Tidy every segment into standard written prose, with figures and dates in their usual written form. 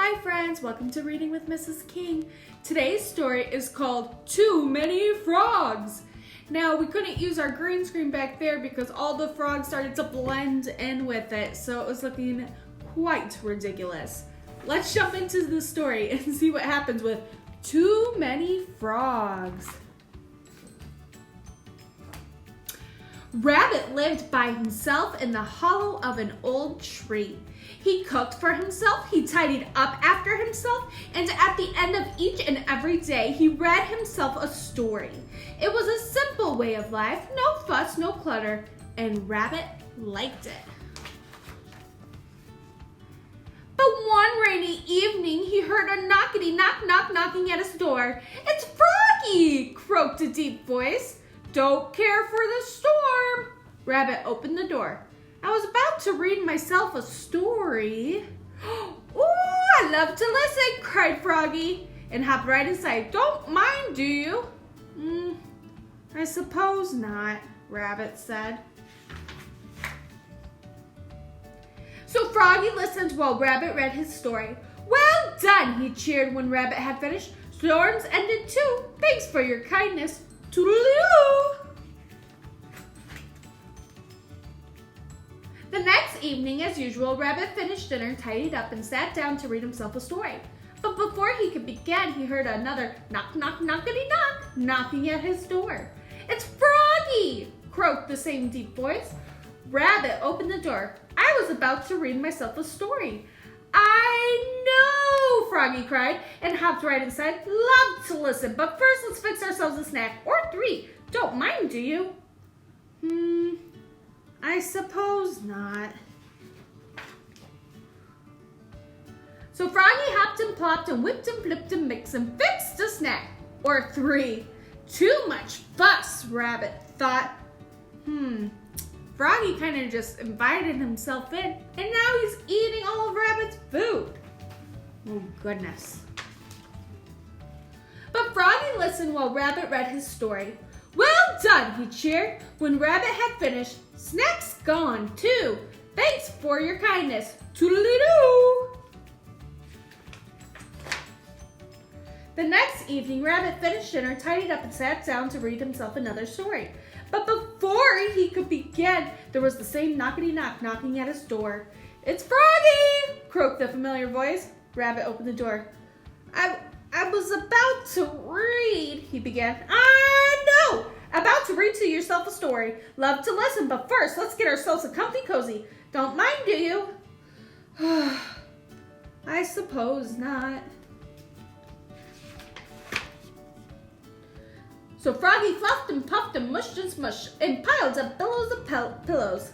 Hi friends, welcome to Reading with Mrs. King. Today's story is called Too Many Frogs. Now we couldn't use our green screen back there because all the frogs started to blend in with it, so it was looking quite ridiculous. Let's jump into the story and see what happens with Too Many Frogs. Rabbit lived by himself in the hollow of an old tree. He cooked for himself, he tidied up after himself, and at the end of each and every day, he read himself a story. It was a simple way of life, no fuss, no clutter, and Rabbit liked it. But one rainy evening, he heard a knock knocking at his door. "It's Froggy!" croaked a deep voice. "Don't care for the storm." Rabbit opened the door. "I was about to read myself a story." "Ooh, I love to listen," cried Froggy, and hopped right inside. "Don't mind, do you?" I suppose not," Rabbit said. So Froggy listened while Rabbit read his story. "Well done," he cheered when Rabbit had finished. "Storms ended too. Thanks for your kindness. Toodaloo." The next evening, as usual, Rabbit finished dinner, tidied up, and sat down to read himself a story. But before he could begin, he heard another knockity-knock, knocking at his door. "It's Froggy!" croaked the same deep voice. Rabbit opened the door. "I was about to read myself a story." "I know!" Froggy cried, and hopped right inside. "Love to listen, but first let's fix ourselves a snack, or three. Don't mind, do you?" I suppose not. So Froggy hopped and plopped and whipped and flipped and mixed and fixed a snack, or three. Too much fuss, Rabbit thought. Froggy kind of just invited himself in, and now he's eating all of Rabbit's food. Oh, goodness. But Froggy listened while Rabbit read his story. "Well done," he cheered when Rabbit had finished. "Snack's gone, too. Thanks for your kindness. Toodaloo." The next evening, Rabbit finished dinner, tidied up, and sat down to read himself another story. But before he could begin, there was the same knockity-knock knocking at his door. "It's Froggy!" croaked the familiar voice. Rabbit opened the door. I was about to read," he began. "No! About to read to yourself a story. Love to listen, but first, let's get ourselves a comfy cozy. Don't mind, do you?" I suppose not. So Froggy fluffed and puffed and mushed and smushed and piled up billows of pillows.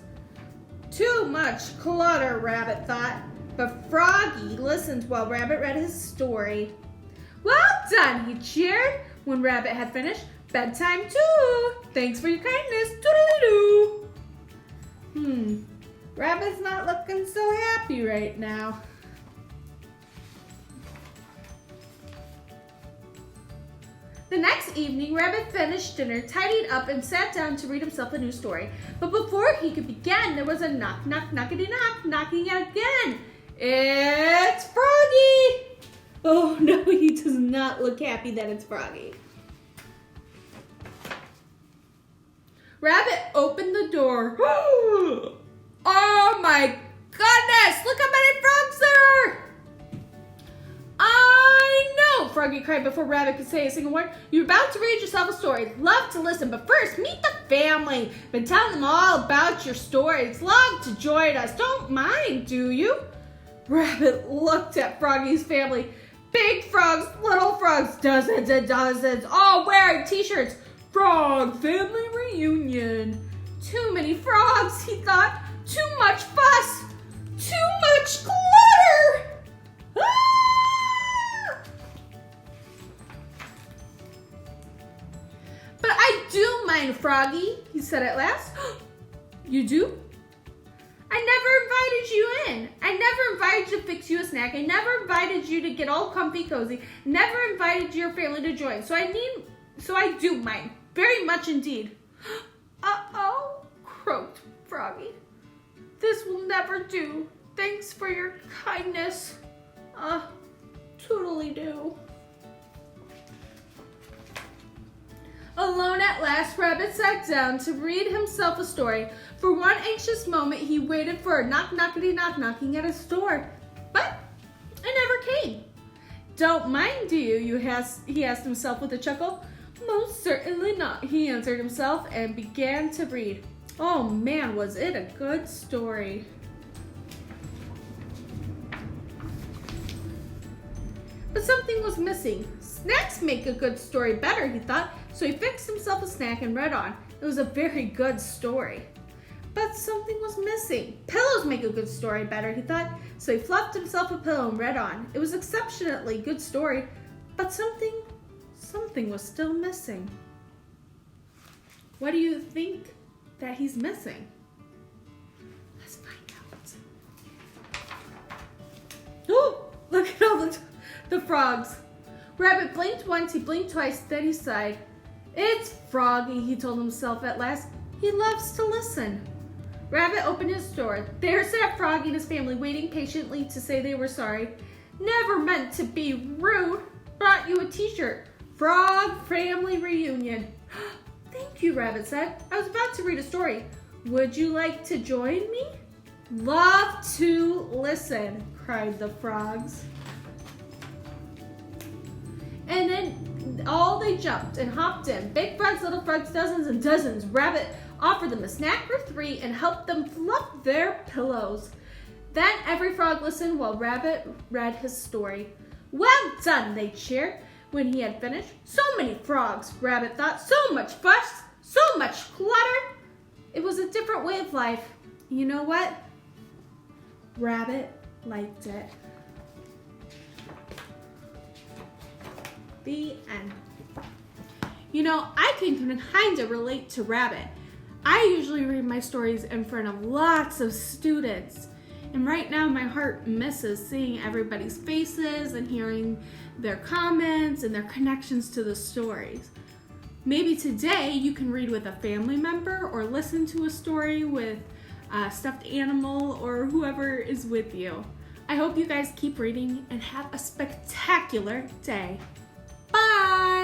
Too much clutter, Rabbit thought. But Froggy listened while Rabbit read his story. "Well done," he cheered when Rabbit had finished. "Bedtime too. Thanks for your kindness. Toodaloo." Rabbit's not looking so happy right now. The next evening, Rabbit finished dinner, tidied up, and sat down to read himself a new story. But before he could begin, there was a knockity-knock knocking again. "It's Froggy!" Oh no, he does not look happy that it's Froggy. Rabbit opened the door. "Oh my goodness! Look how many frogs there are!" "I know!" Froggy cried before Rabbit could say a single word. "You're about to read yourself a story. Love to listen, but first, meet the family. Been telling them all about your stories. Love to join us. Don't mind, do you?" Rabbit looked at Froggy's family. Big frogs, little frogs, dozens and dozens, all wearing t-shirts. Frog family reunion. Too many frogs, he thought. Too much fuss. Too much clutter. "But I do mind, Froggy," he said at last. "You do?" "I never invited you in. I never invited you to fix you a snack. I never invited you to get all comfy cozy. Never invited your family to join. So I do mind. Very much indeed." "Uh-oh," croaked Froggy. "This will never do. Thanks for your kindness. totally do. Alone at last, Rabbit sat down to read himself a story. For one anxious moment, he waited for a knock-knockity-knock-knocking at his door. But it never came. Don't mind, do you? He asked himself with a chuckle. Most certainly not, he answered himself and began to read. Oh man, was it a good story. But something was missing. Snacks make a good story better, he thought, so he fixed himself a snack and read on. It was a very good story. But something was missing. Pillows make a good story better, he thought, so he fluffed himself a pillow and read on. It was exceptionally good story, but something was still missing. What do you think that he's missing? Let's find out. Oh, look at all the frogs. Rabbit blinked once, he blinked twice, then he sighed. It's Froggy, he told himself at last. He loves to listen. Rabbit opened his door. There sat Froggy and his family, waiting patiently to say they were sorry. Never meant to be rude. Brought you a t-shirt. Frog Family Reunion. Thank you, Rabbit said. I was about to read a story. Would you like to join me? Love to listen, cried the frogs. And then all they jumped and hopped in. Big frogs, little frogs, dozens and dozens. Rabbit offered them a snack or three and helped them fluff their pillows. Then every frog listened while Rabbit read his story. Well done, they cheered when he had finished. So many frogs, Rabbit thought. So much fuss, so much clutter. It was a different way of life. You know what? Rabbit liked it. The end. You know, I can kind of relate to Rabbit. I usually read my stories in front of lots of students. And right now my heart misses seeing everybody's faces and hearing their comments and their connections to the stories. Maybe today you can read with a family member or listen to a story with a stuffed animal or whoever is with you. I hope you guys keep reading and have a spectacular day. Bye!